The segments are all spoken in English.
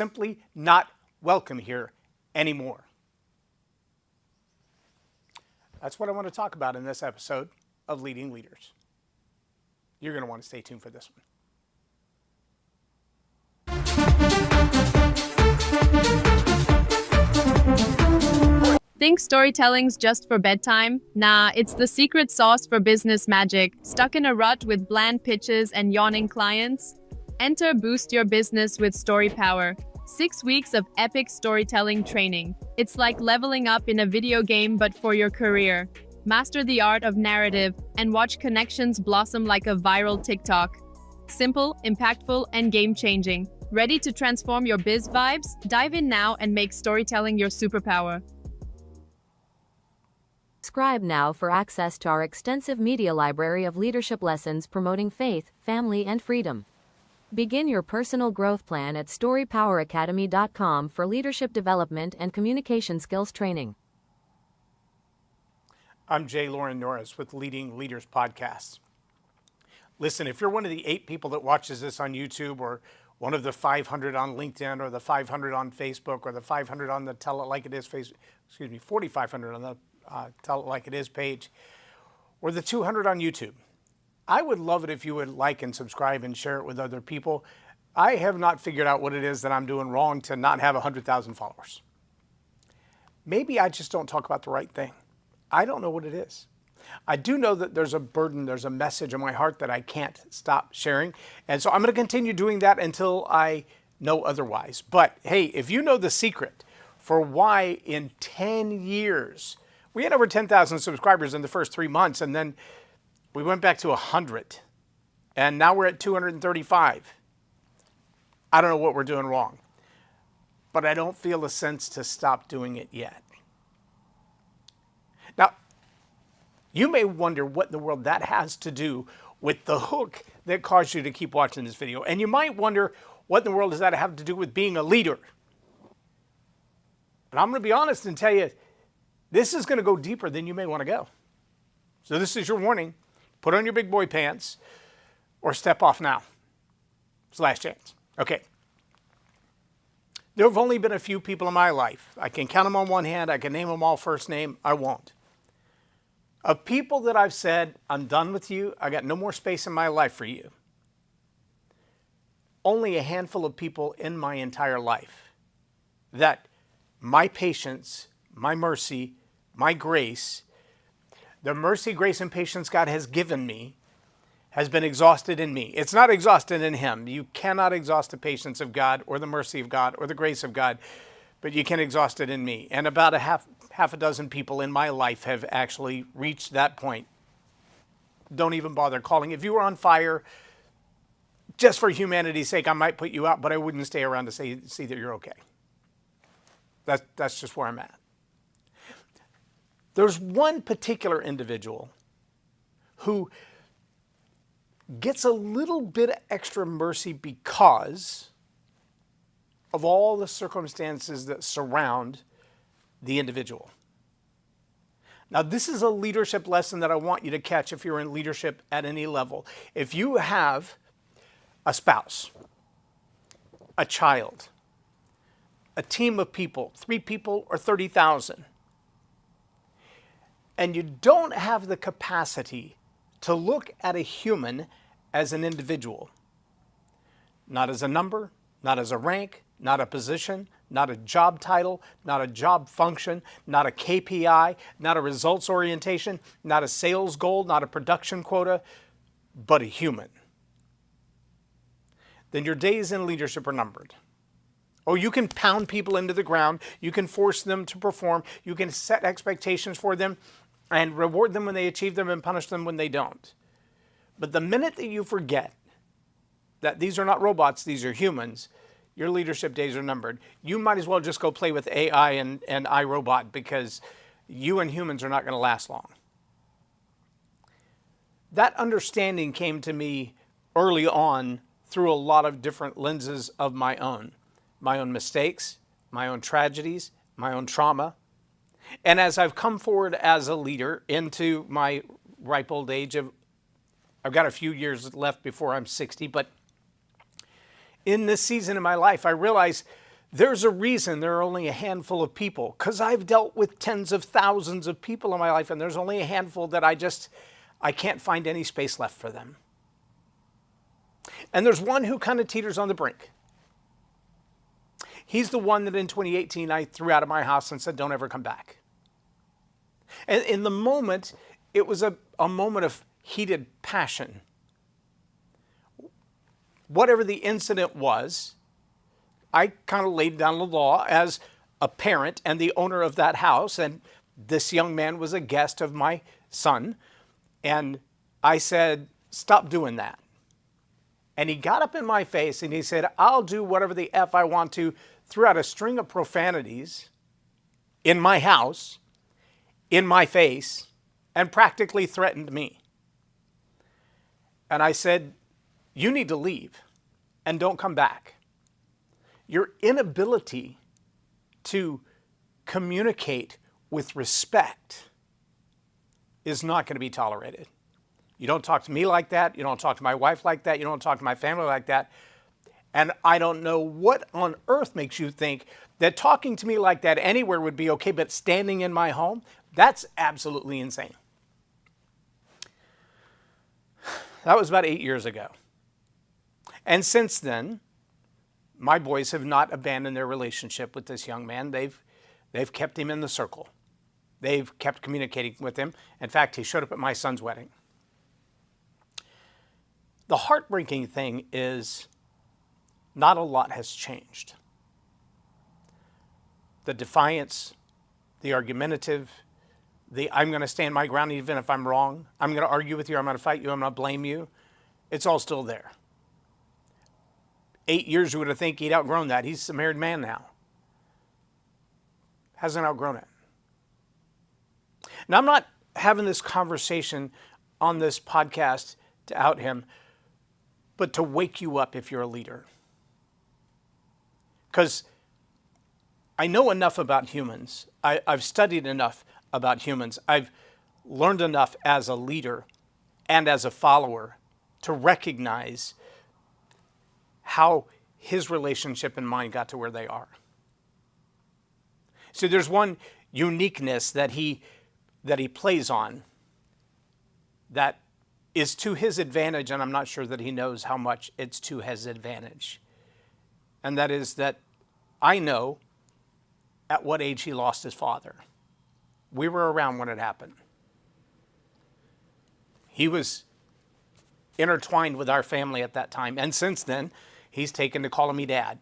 simply not welcome here anymore. That's what I want to talk about in this episode of Leading Leaders. You're going to want to stay tuned for this one. Think storytelling's just for bedtime? Nah, it's the secret sauce for business magic. Stuck in a rut with bland pitches and yawning clients? Enter Boost Your Business with Story Power. 6 weeks of epic storytelling training. It's like leveling up in a video game but for your career. Master the art of narrative and watch connections blossom like a viral TikTok. Simple, impactful, and game-changing. Ready to transform your biz vibes? Dive in now and make storytelling your superpower. Subscribe now for access to our extensive media library of leadership lessons promoting faith, family, and freedom. Begin your personal growth plan at storypoweracademy.com for leadership development and communication skills training. I'm J Loren Norris with Leading Leaders Podcast. Listen, if you're one of the 8 people that watches this on YouTube, or one of the 500 on LinkedIn, or the 500 on Facebook, or the 500 on the Tell It Like It Is 4,500 on the Tell It Like It Is page, or the 200 on YouTube, I would love it if you would like and subscribe and share it with other people. I have not figured out what it is that I'm doing wrong to not have 100,000 followers. Maybe I just don't talk about the right thing. I don't know what it is. I do know that there's a burden, there's a message in my heart that I can't stop sharing. And so I'm going to continue doing that until I know otherwise. But hey, if you know the secret for why in 10 years, we had over 10,000 subscribers in the first 3 months, and then we went back to 100, and now we're at 235. I don't know what we're doing wrong, but I don't feel a sense to stop doing it yet. Now, you may wonder what in the world that has to do with the hook that caused you to keep watching this video. And you might wonder, what in the world does that have to do with being a leader? And I'm going to be honest and tell you, this is going to go deeper than you may want to go. So this is your warning. Put on your big boy pants or step off now. It's last chance. Okay. There have only been a few people in my life. I can count them on one hand. I can name them all first name. I won't. Of people that I've said, I'm done with you. I got no more space in my life for you. Only a handful of people in my entire life that my patience, my mercy, my grace, the mercy, grace, and patience God has given me has been exhausted in me. It's not exhausted in Him. You cannot exhaust the patience of God or the mercy of God or the grace of God, but you can exhaust it in me. And about a half a dozen people in my life have actually reached that point. Don't even bother calling. If you were on fire, just for humanity's sake, I might put you out, but I wouldn't stay around to see that you're okay. That's just where I'm at. There's one particular individual who gets a little bit of extra mercy because of all the circumstances that surround the individual. Now, this is a leadership lesson that I want you to catch if you're in leadership at any level. If you have a spouse, a child, a team of people, 3 people or 30,000, and you don't have the capacity to look at a human as an individual, not as a number, not as a rank, not a position, not a job title, not a job function, not a KPI, not a results orientation, not a sales goal, not a production quota, but a human, then your days in leadership are numbered. Oh, you can pound people into the ground, you can force them to perform, you can set expectations for them and reward them when they achieve them and punish them when they don't. But the minute that you forget that these are not robots, these are humans, your leadership days are numbered. You might as well just go play with AI and iRobot, because you and humans are not going to last long. That understanding came to me early on through a lot of different lenses of my own mistakes, my own tragedies, my own trauma. And as I've come forward as a leader into my ripe old age of, I've got a few years left before I'm 60, but in this season of my life, I realize There's a reason there are only a handful of people, because I've dealt with tens of thousands of people in my life, and there's only a handful that I can't find any space left for them. And there's one who kind of teeters on the brink. He's the one that in 2018 I threw out of my house and said, don't ever come back. And in the moment, it was a moment of heated passion. Whatever the incident was, I kind of laid down the law as a parent and the owner of that house, and this young man was a guest of my son, and I said, stop doing that. And he got up in my face and he said, I'll do whatever the F I want to, threw out a string of profanities in my house, in my face, and practically threatened me. And I said, you need to leave and don't come back. Your inability to communicate with respect is not going to be tolerated. You don't talk to me like that. You don't talk to my wife like that. You don't talk to my family like that. And I don't know what on earth makes you think that talking to me like that anywhere would be okay, but standing in my home, that's absolutely insane. That was about 8 years ago. And since then, my boys have not abandoned their relationship with this young man. They've kept him in the circle. They've kept communicating with him. In fact, he showed up at my son's wedding. The heartbreaking thing is not a lot has changed. The defiance, the argumentative, the I'm going to stand my ground even if I'm wrong, I'm going to argue with you, I'm going to fight you, I'm going to blame you, it's all still there. 8 years, you would have think he'd outgrown that. He's a married man now. Hasn't outgrown it. Now, I'm not having this conversation on this podcast to out him, but to wake you up if you're a leader. Because I know enough about humans. I've studied enough about humans. I've learned enough as a leader and as a follower to recognize how his relationship and mine got to where they are. So there's one uniqueness that he plays on that is to his advantage, and I'm not sure that he knows how much it's to his advantage. And that is that I know at what age he lost his father. We were around when it happened. He was intertwined with our family at that time, and since then, he's taken to calling me Dad.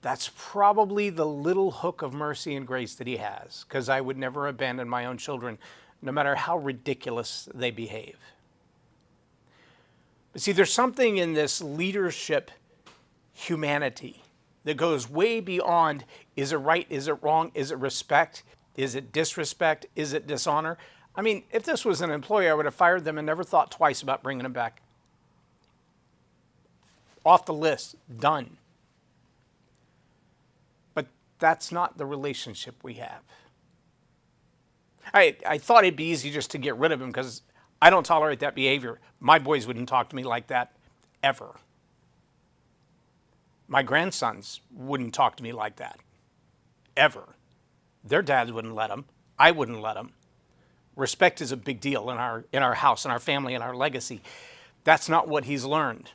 That's probably the little hook of mercy and grace that he has, because I would never abandon my own children, no matter how ridiculous they behave. But see, there's something in this leadership humanity that goes way beyond, is it right, is it wrong, is it respect, is it disrespect, is it dishonor? I mean, if this was an employee, I would have fired them and never thought twice about bringing them back. Off the list, done. But that's not the relationship we have. I thought it'd be easy just to get rid of him because I don't tolerate that behavior. My boys wouldn't talk to me like that ever. My grandsons wouldn't talk to me like that ever. Their dads wouldn't let them. I wouldn't let them. Respect is a big deal in our house, in our family, in our legacy. That's not what he's learned.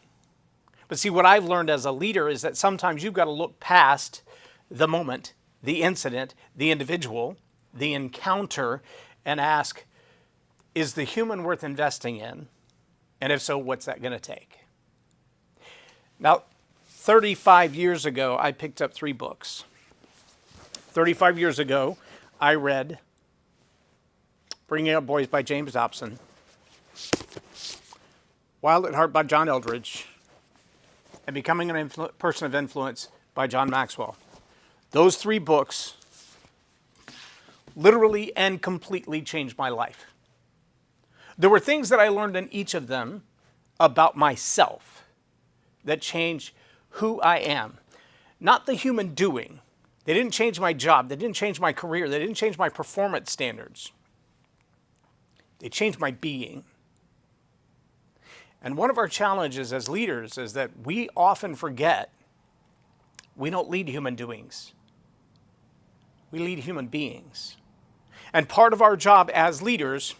But see, what I've learned as a leader is that sometimes you've got to look past the moment, the incident, the individual, the encounter, and ask, is the human worth investing in? And if so, what's that going to take? Now, 35 years ago, I picked up 3 books. 35 years ago, I read Bringing Up Boys by James Dobson, Wild at Heart by John Eldredge, and Becoming an Person of Influence by John Maxwell. Those 3 books literally and completely changed my life. There were things that I learned in each of them about myself that changed who I am. Not the human doing. They didn't change my job. They didn't change my career. They didn't change my performance standards. They changed my being. And one of our challenges as leaders is that we often forget We don't lead human doings. We lead human beings. And part of our job as leaders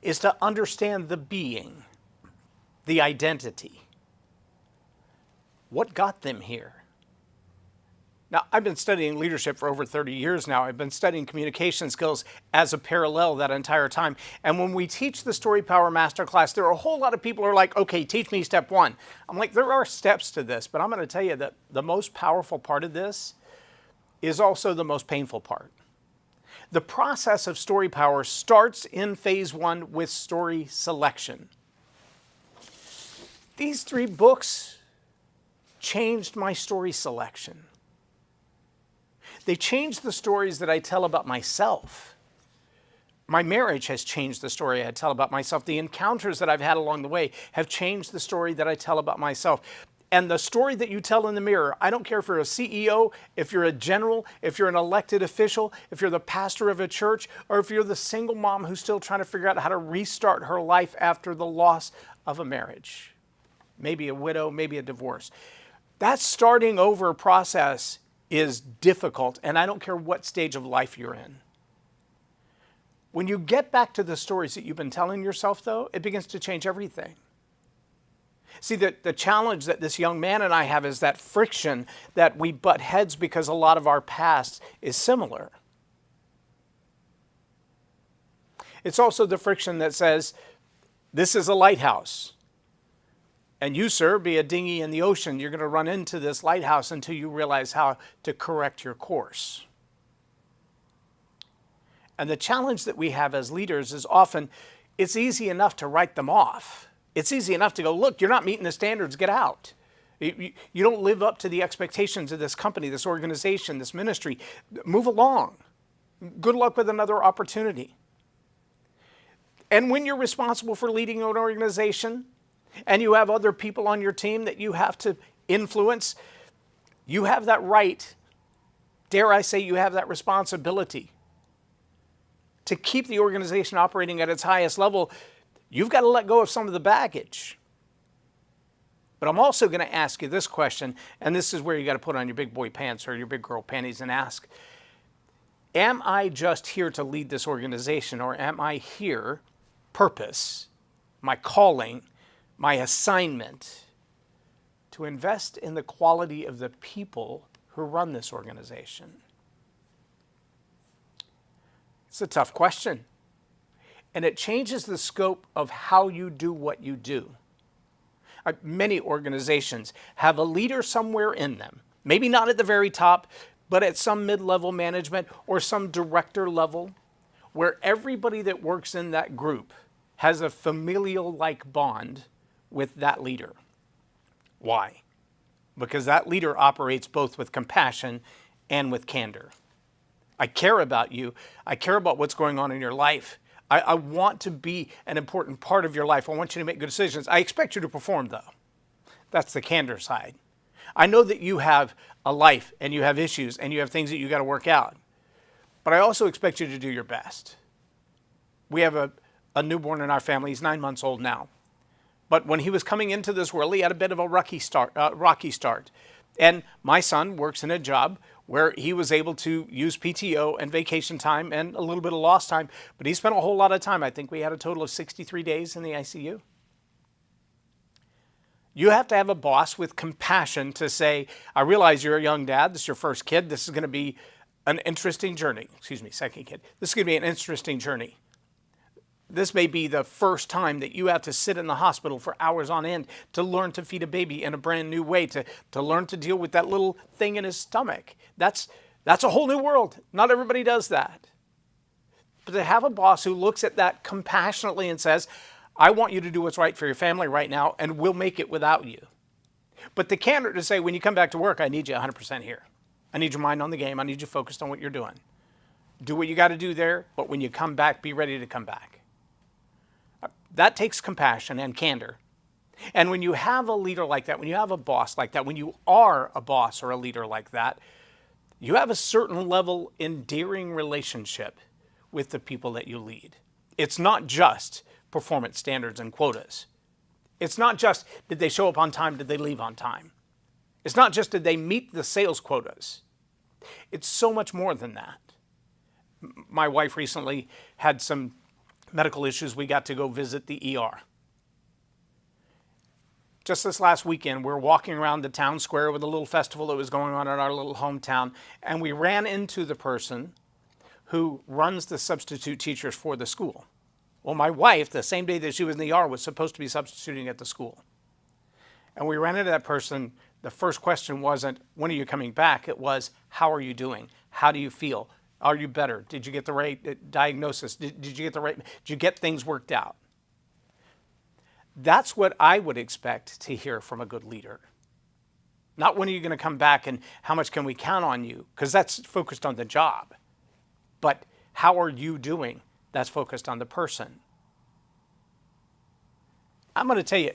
is to understand the being, the identity. What got them here? Now, I've been studying leadership for over 30 years now. I've been studying communication skills as a parallel that entire time. And when we teach the Story Power Masterclass, there are a whole lot of people who are like, okay, teach me step one. I'm like, there are steps to this, but I'm going to tell you that the most powerful part of this is also the most painful part. The process of story power starts in phase one with story selection. These 3 books changed my story selection. They changed the stories that I tell about myself. My marriage has changed the story I tell about myself. The encounters that I've had along the way have changed the story that I tell about myself. And the story that you tell in the mirror, I don't care if you're a CEO, if you're a general, if you're an elected official, if you're the pastor of a church, or if you're the single mom who's still trying to figure out how to restart her life after the loss of a marriage. Maybe a widow, maybe a divorce. That starting over process is difficult, and I don't care what stage of life you're in. When you get back to the stories that you've been telling yourself, though, it begins to change everything. See, the challenge that this young man and I have is that friction that we butt heads because a lot of our past is similar. It's also the friction that says, this is a lighthouse. And you, sir, be a dinghy in the ocean. You're going to run into this lighthouse until you realize how to correct your course. And the challenge that we have as leaders is often, it's easy enough to write them off. It's easy enough to go, look, you're not meeting the standards, get out. You don't live up to the expectations of this company, this organization, this ministry. Move along. Good luck with another opportunity. And when you're responsible for leading an organization, and you have other people on your team that you have to influence, you have that right, dare I say, you have that responsibility to keep the organization operating at its highest level. You've got to let go of some of the baggage. But I'm also going to ask you this question, and this is where you got to put on your big boy pants or your big girl panties and ask, am I just here to lead this organization, or am I here, purpose, my calling, my assignment, to invest in the quality of the people who run this organization? It's a tough question. And it changes the scope of how you do what you do. Many organizations have a leader somewhere in them, maybe not at the very top, but at some mid-level management or some director level, where everybody that works in that group has a familial-like bond with that leader. Why? Because that leader operates both with compassion and with candor. I care about you. I care about what's going on in your life. I want to be an important part of your life. I want you to make good decisions. I expect you to perform, though. That's the candor side. I know that you have a life and you have issues and you have things that you got to work out. But I also expect you to do your best. We have a newborn in our family. He's 9 months old now. But when he was coming into this world, he had a bit of a rocky start. And my son works in a job where he was able to use PTO and vacation time and a little bit of lost time, but he spent a whole lot of time. I think we had a total of 63 days in the ICU. You have to have a boss with compassion to say, I realize you're a young dad, this is your first kid, this is going to be an interesting journey. Excuse me, second kid. This is going to be an interesting journey. This may be the first time that you have to sit in the hospital for hours on end to learn to feed a baby in a brand new way, to learn to deal with that little thing in his stomach. That's a whole new world. Not everybody does that. But to have a boss who looks at that compassionately and says, I want you to do what's right for your family right now, and we'll make it without you. But the candor to say, when you come back to work, I need you 100% here. I need your mind on the game. I need you focused on what you're doing. Do what you got to do there, but when you come back, be ready to come back. That takes compassion and candor. And when you have a leader like that, when you have a boss like that, when you are a boss or a leader like that, you have a certain level endearing relationship with the people that you lead. It's not just performance standards and quotas. It's not just, did they show up on time, did they leave on time? It's not just did they meet the sales quotas. It's so much more than that. My wife recently had some medical issues. We got to go visit the ER. Just this last weekend, we were walking around the town square with a little festival that was going on in our little hometown, and we ran into the person who runs the substitute teachers for the school. Well, my wife, the same day that she was in the ER, was supposed to be substituting at the school. And we ran into that person. The first question wasn't, when are you coming back? It was, how are you doing? How do you feel? Are you better? Did you get the right diagnosis? Did you get the right, did you get things worked out? That's what I would expect to hear from a good leader. Not when are you going to come back and how much can we count on you? Because that's focused on the job. But how are you doing? That's focused on the person. I'm going to tell you,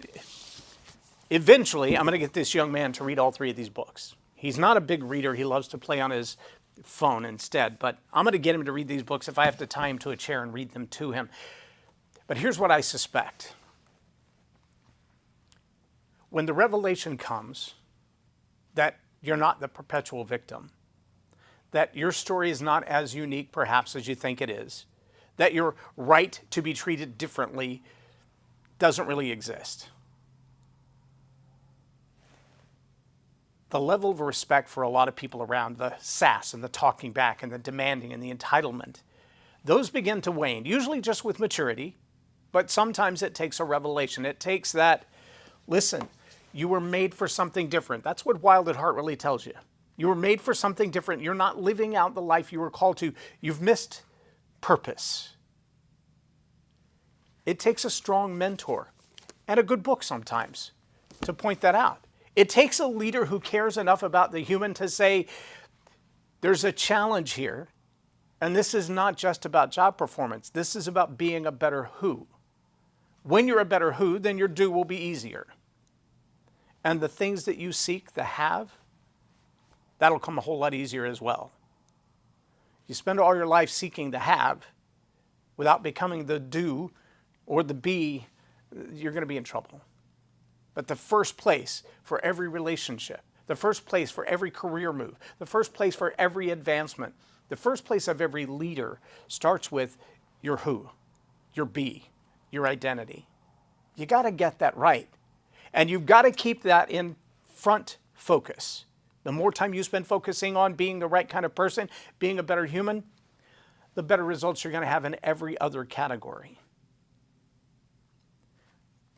eventually I'm going to get this young man to read all 3 of these books. He's not a big reader. He loves to play on his phone instead. But I'm going to get him to read these books if I have to tie him to a chair and read them to him. But here's what I suspect. When the revelation comes that you're not the perpetual victim, that your story is not as unique perhaps as you think it is, that your right to be treated differently doesn't really exist. The level of respect for a lot of people around, the sass and the talking back and the demanding and the entitlement, those begin to wane, usually just with maturity, but sometimes it takes a revelation. It takes that, listen, you were made for something different. That's what Wild at Heart really tells you. You were made for something different. You're not living out the life you were called to. You've missed purpose. It takes a strong mentor and a good book sometimes to point that out. It takes a leader who cares enough about the human to say, there's a challenge here, and this is not just about job performance. This is about being a better who. When you're a better who, then your do will be easier. And the things that you seek, the have, that'll come a whole lot easier as well. You spend all your life seeking the have without becoming the do or the be, you're going to be in trouble. But the first place for every relationship, the first place for every career move, the first place for every advancement, the first place of every leader starts with your who, your be, your identity. You got to get that right. And you've got to keep that in front focus. The more time you spend focusing on being the right kind of person, being a better human, the better results you're going to have in every other category.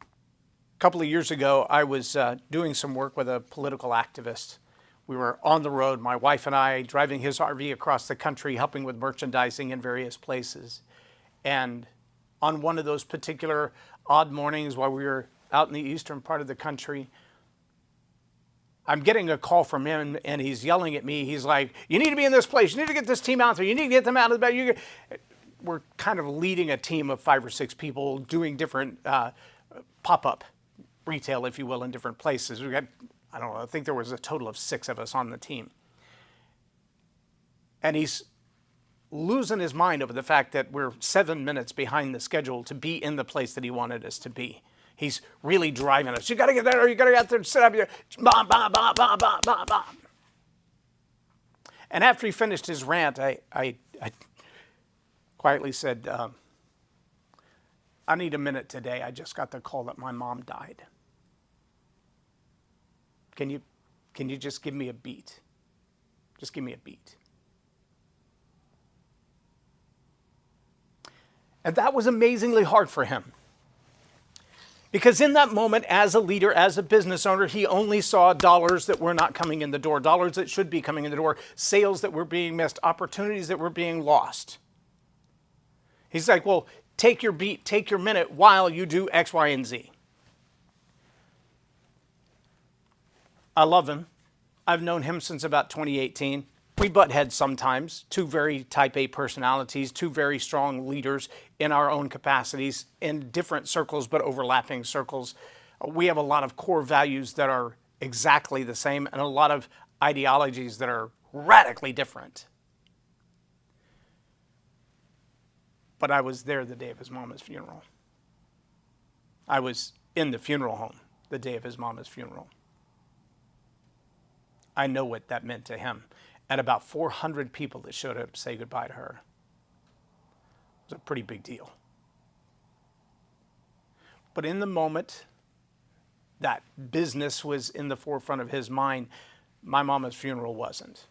A couple of years ago, I was doing some work with a political activist. We were on the road, my wife and I, driving his RV across the country, helping with merchandising in various places. And on one of those particular odd mornings while we were out in the eastern part of the country, I'm getting a call from him and he's yelling at me. He's like, you need to be in this place. You need to get this team out there. You need to get them out of the bed. We're kind of leading a team of 5 or 6 people doing different pop-up retail, if you will, in different places. We got, I don't know, I think there was a total of 6 of us on the team. And he's losing his mind over the fact that we're 7 minutes behind the schedule to be in the place that he wanted us to be. He's really driving us. You got to get there, or you got to get out there and sit up here. Bam, bam, bam, bam, bam, bam, bam. And after he finished his rant, I quietly said, I need a minute today. I just got the call that my mom died. Can you just give me a beat? Just give me a beat. And that was amazingly hard for him. Because in that moment, as a leader, as a business owner, he only saw dollars that were not coming in the door, dollars that should be coming in the door, sales that were being missed, opportunities that were being lost. He's like, well, take your beat, take your minute while you do X, Y, and Z. I love him. I've known him since about 2018. We butt heads sometimes, 2 very type A personalities, 2 very strong leaders in our own capacities, in different circles but overlapping circles. We have a lot of core values that are exactly the same and a lot of ideologies that are radically different. But I was there the day of his mama's funeral. I was in the funeral home the day of his mama's funeral. I know what that meant to him. And about 400 people that showed up to say goodbye to her. It was a pretty big deal. But in the moment that business was in the forefront of his mind, my mama's funeral wasn't.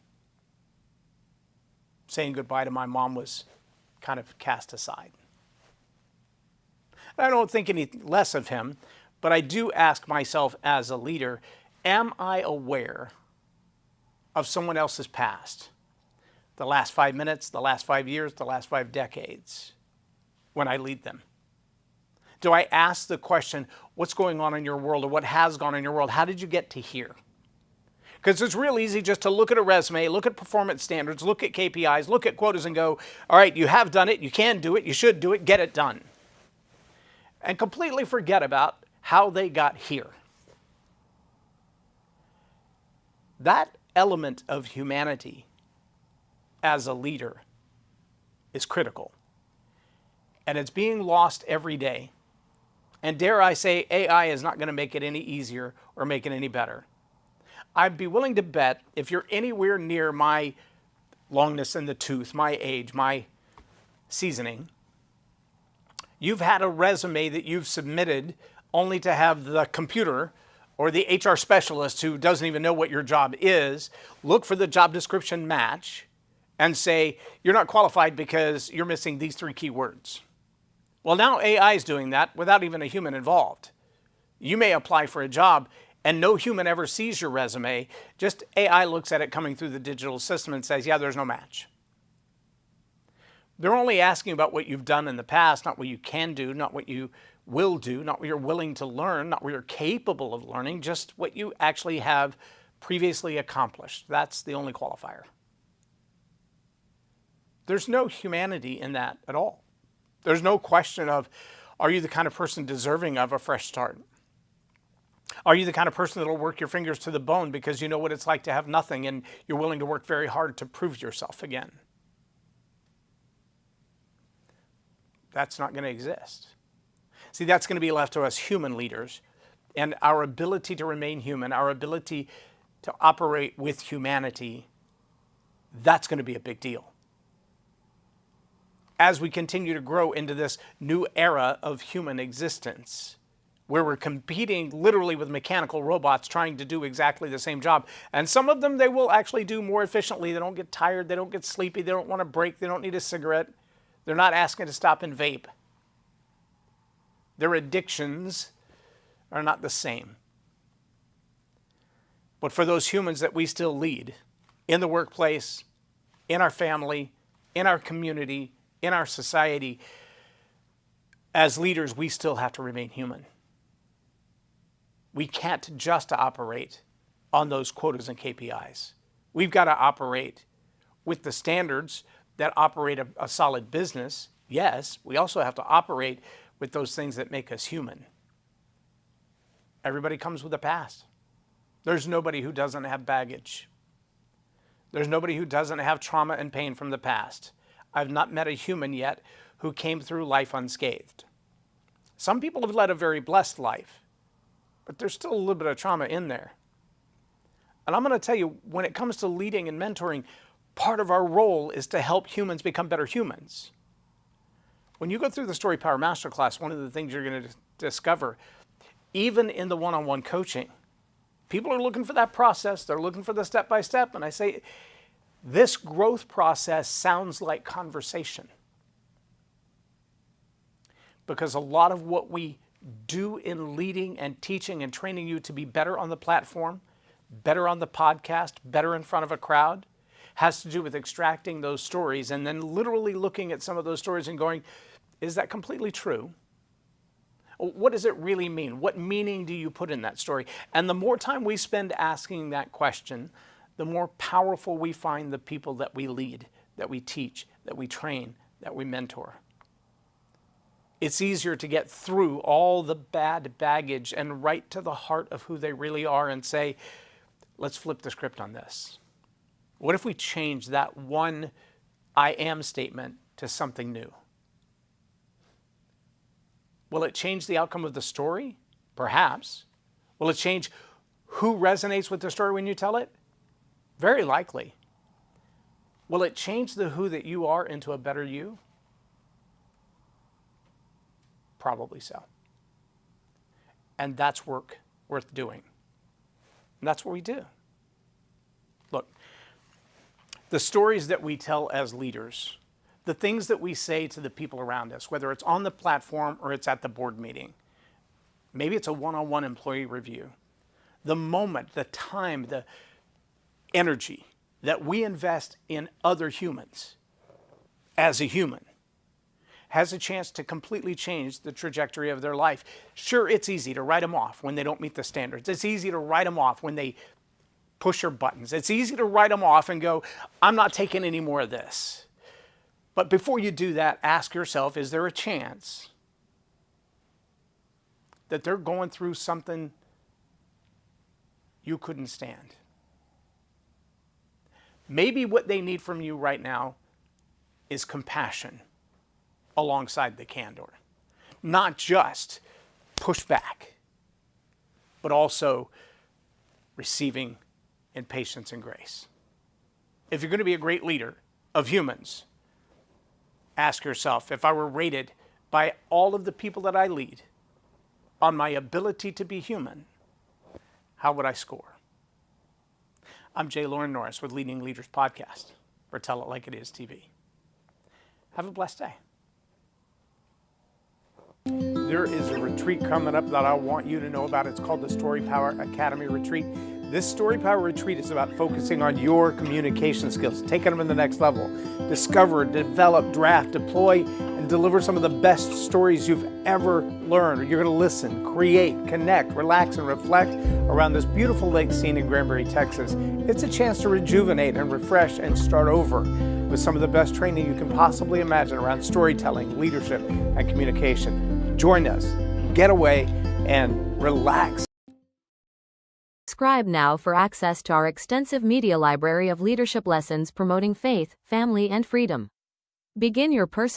Saying goodbye to my mom was kind of cast aside. I don't think any less of him, but I do ask myself as a leader, am I aware of someone else's past? The last 5 minutes, the last 5 years, the last 5 decades when I lead them? Do I ask the question, what's going on in your world, or what has gone on in your world? How did you get to here? Because it's real easy just to look at a resume, look at performance standards, look at KPIs, look at quotas and go, all right, you have done it, you can do it, you should do it, get it done. And completely forget about how they got here. That element of humanity as a leader is critical. And it's being lost every day. And dare I say, AI is not going to make it any easier or make it any better. I'd be willing to bet if you're anywhere near my longness in the tooth, my age, my seasoning, you've had a resume that you've submitted only to have the computer or the HR specialist who doesn't even know what your job is look for the job description match and say, you're not qualified because you're missing these 3 keywords. Well, now AI is doing that without even a human involved. You may apply for a job and no human ever sees your resume. Just AI looks at it coming through the digital system and says, yeah, there's no match. They're only asking about what you've done in the past, not what you can do, not what you will do, not what you're willing to learn, not what you're capable of learning, just what you actually have previously accomplished. That's the only qualifier. There's no humanity in that at all. There's no question of, are you the kind of person deserving of a fresh start? Are you the kind of person that will work your fingers to the bone because you know what it's like to have nothing and you're willing to work very hard to prove yourself again? That's not going to exist. See, that's going to be left to us human leaders, and our ability to remain human, our ability to operate with humanity, that's going to be a big deal. As we continue to grow into this new era of human existence, where we're competing literally with mechanical robots trying to do exactly the same job. And some of them they will actually do more efficiently. They don't get tired, they don't get sleepy, they don't want to break, they don't need a cigarette. They're not asking to stop and vape. Their addictions are not the same. But for those humans that we still lead, in the workplace, in our family, in our community, in our society, as leaders, we still have to remain human. We can't just operate on those quotas and KPIs. We've got to operate with the standards that operate a solid business. Yes, we also have to operate with those things that make us human. Everybody comes with a past. There's nobody who doesn't have baggage. There's nobody who doesn't have trauma and pain from the past. I've not met a human yet who came through life unscathed. Some people have led a very blessed life, but there's still a little bit of trauma in there. And I'm going to tell you, when it comes to leading and mentoring, part of our role is to help humans become better humans. When you go through the Story Power Masterclass, one of the things you're going to discover, even in the one-on-one coaching, people are looking for that process. They're looking for the step-by-step. And I say, this growth process sounds like conversation. Because a lot of what we do in leading and teaching and training you to be better on the platform, better on the podcast, better in front of a crowd, has to do with extracting those stories and then literally looking at some of those stories and going, is that completely true? What does it really mean? What meaning do you put in that story? And the more time we spend asking that question, the more powerful we find the people that we lead, that we teach, that we train, that we mentor. It's easier to get through all the bad baggage and right to the heart of who they really are and say, let's flip the script on this. What if we change that one I am statement to something new? Will it change the outcome of the story? Perhaps. Will it change who resonates with the story when you tell it? Very likely. Will it change the who that you are into a better you? Probably so. And that's work worth doing. And that's what we do. Look, the stories that we tell as leaders, the things that we say to the people around us, whether it's on the platform or it's at the board meeting, maybe it's a one-on-one employee review, the moment, the time, the energy that we invest in other humans as a human has a chance to completely change the trajectory of their life. Sure, it's easy to write them off when they don't meet the standards. It's easy to write them off when they push your buttons. It's easy to write them off and go, I'm not taking any more of this. But before you do that, ask yourself, is there a chance that they're going through something you couldn't stand? Maybe what they need from you right now is compassion alongside the candor. Not just pushback, but also receiving in patience and grace. If you're going to be a great leader of humans, ask yourself, if I were rated by all of the people that I lead on my ability to be human, how would I score? I'm J Loren Norris with Leading Leaders Podcast for Tell It Like It Is TV. Have a blessed day. There is a retreat coming up that I want you to know about. It's called the Story Power Academy Retreat. This Story Power Retreat is about focusing on your communication skills, taking them to the next level. Discover, develop, draft, deploy, and deliver some of the best stories you've ever learned. You're going to listen, create, connect, relax, and reflect around this beautiful lake scene in Granbury, Texas. It's a chance to rejuvenate and refresh and start over with some of the best training you can possibly imagine around storytelling, leadership, and communication. Join us, get away, and relax. Subscribe now for access to our extensive media library of leadership lessons promoting faith, family, and freedom. Begin your personal